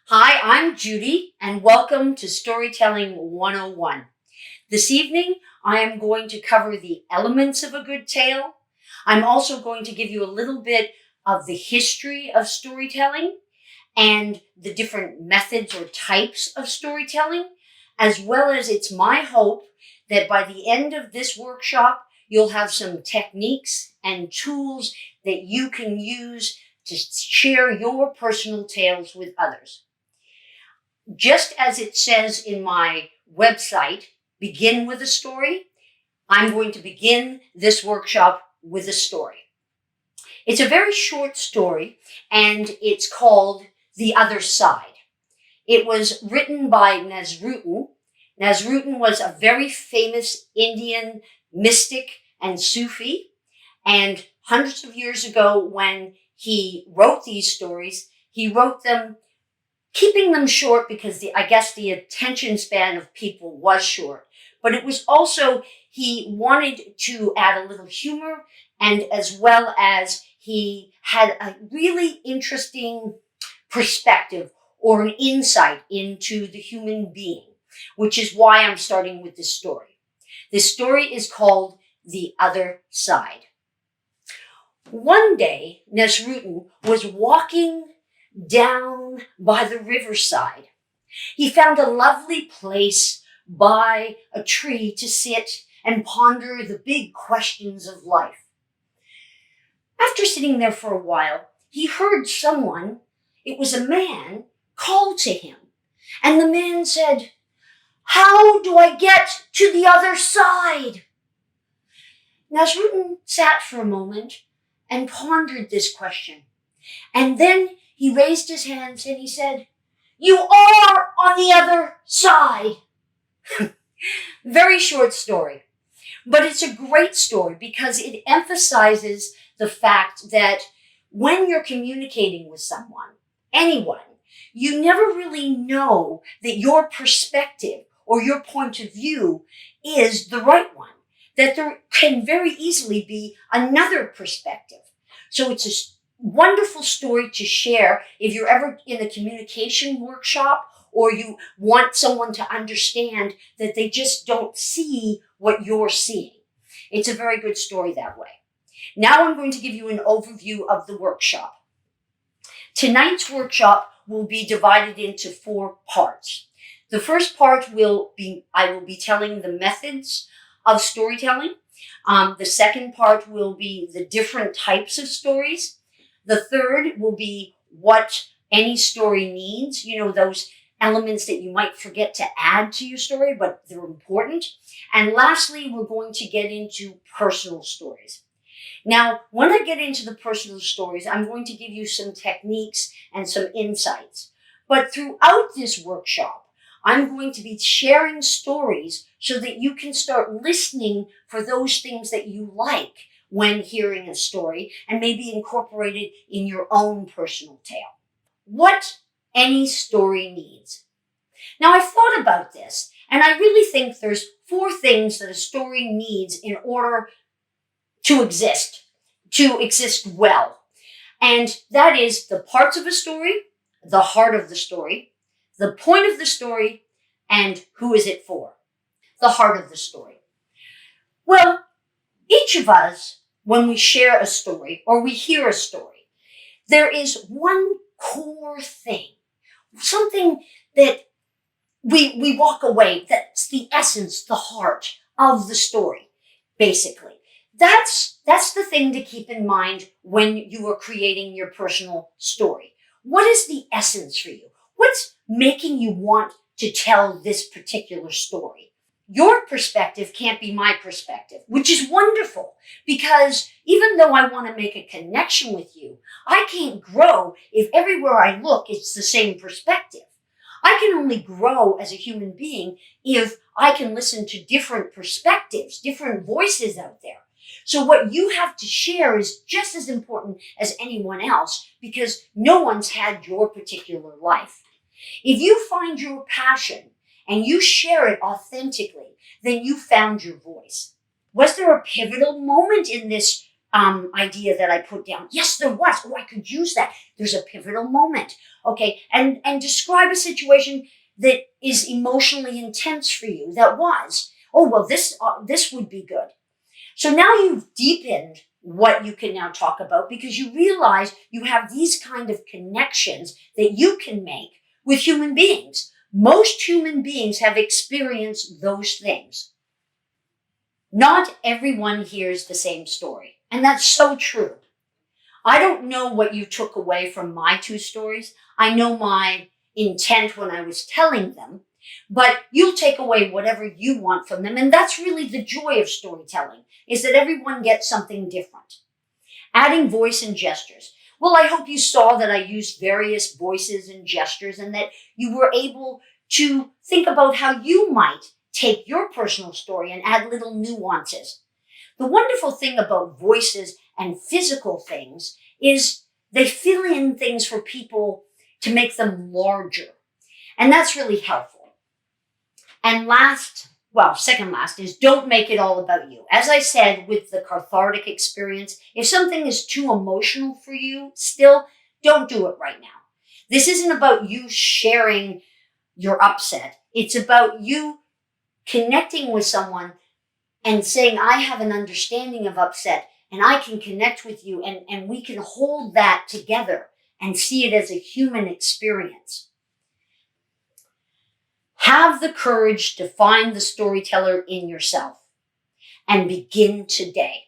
Hi, I'm Judy, and welcome to Storytelling 101. This evening, I am going to cover the elements of a good tale. I'm also going to give you a little bit of the history of storytelling and the different methods or types of storytelling, as well as it's my hope that by the end of this workshop, you'll have some techniques and tools that you can use to share your personal tales with others. Just as it says in my website, begin with a story, I'm going to begin this workshop with a story. It's a very short story, and it's called The Other Side. It was written by Nasrudin. Nasrudin was a very famous Indian mystic and Sufi, and hundreds of years ago when he wrote these stories, he wrote them keeping them short because I guess the attention span of people was short. But it was also, he wanted to add a little humor, and as well as he had a really interesting perspective or an insight into the human being, which is why I'm starting with this story. This story is called The Other Side. One day, Nasrudin was walking down by the riverside. He found a lovely place by a tree to sit and ponder the big questions of life. After sitting there for a while, he heard someone, it was a man, call to him. And the man said, "How do I get to the other side?" Nasrudin sat for a moment and pondered this question. And then he raised his hands and he said, "You are on the other side." Very short story, but it's a great story because it emphasizes the fact that when you're communicating with someone, anyone, you never really know that your perspective or your point of view is the right one, that there can very easily be another perspective. So it's a wonderful story to share if you're ever in a communication workshop or you want someone to understand that they just don't see what you're seeing. It's a very good story that way. Now I'm going to give you an overview of the workshop. Tonight's workshop will be divided into 4 parts. The first part I will be telling the methods of storytelling. The second part will be the different types of stories. The third will be what any story needs, those elements that you might forget to add to your story, but they're important. And lastly, we're going to get into personal stories. Now, when I get into the personal stories, I'm going to give you some techniques and some insights. But throughout this workshop, I'm going to be sharing stories so that you can start listening for those things that you like when hearing a story and maybe incorporate it in your own personal tale. What any story needs. Now, I've thought about this, and I really think there's 4 things that a story needs in order to exist well. And that is the parts of a story, the heart of the story, the point of the story, and who is it for? The heart of the story. Well, each of us, when we share a story or we hear a story, there is one core thing, something that we walk away, that's the essence, the heart of the story, basically. That's the thing to keep in mind when you are creating your personal story. What is the essence for you? What's making you want to tell this particular story? Your perspective can't be my perspective, which is wonderful because even though I want to make a connection with you, I can't grow if everywhere I look, it's the same perspective. I can only grow as a human being if I can listen to different perspectives, different voices out there. So what you have to share is just as important as anyone else because no one's had your particular life. If you find your passion and you share it authentically, then you found your voice. Was there a pivotal moment in this idea that I put down. Yes, there was. Oh, I could use that. There's a pivotal moment. Okay. And describe a situation that is emotionally intense for you. That was, oh, well, this would be good. So now you've deepened what you can now talk about because you realize you have these kind of connections that you can make with human beings. Most human beings have experienced those things. Not everyone hears the same story. And that's so true. I don't know what you took away from my two stories. I know my intent when I was telling them, but you'll take away whatever you want from them. And that's really the joy of storytelling, is that everyone gets something different. Adding voice and gestures. Well, I hope you saw that I used various voices and gestures and that you were able to think about how you might take your personal story and add little nuances. The wonderful thing about voices and physical things is they fill in things for people to make them larger. And that's really helpful. And second last is don't make it all about you. As I said, with the cathartic experience, if something is too emotional for you, still don't do it right now. This isn't about you sharing your upset. It's about you connecting with someone and saying, I have an understanding of upset and I can connect with you and we can hold that together and see it as a human experience. Have the courage to find the storyteller in yourself and begin today.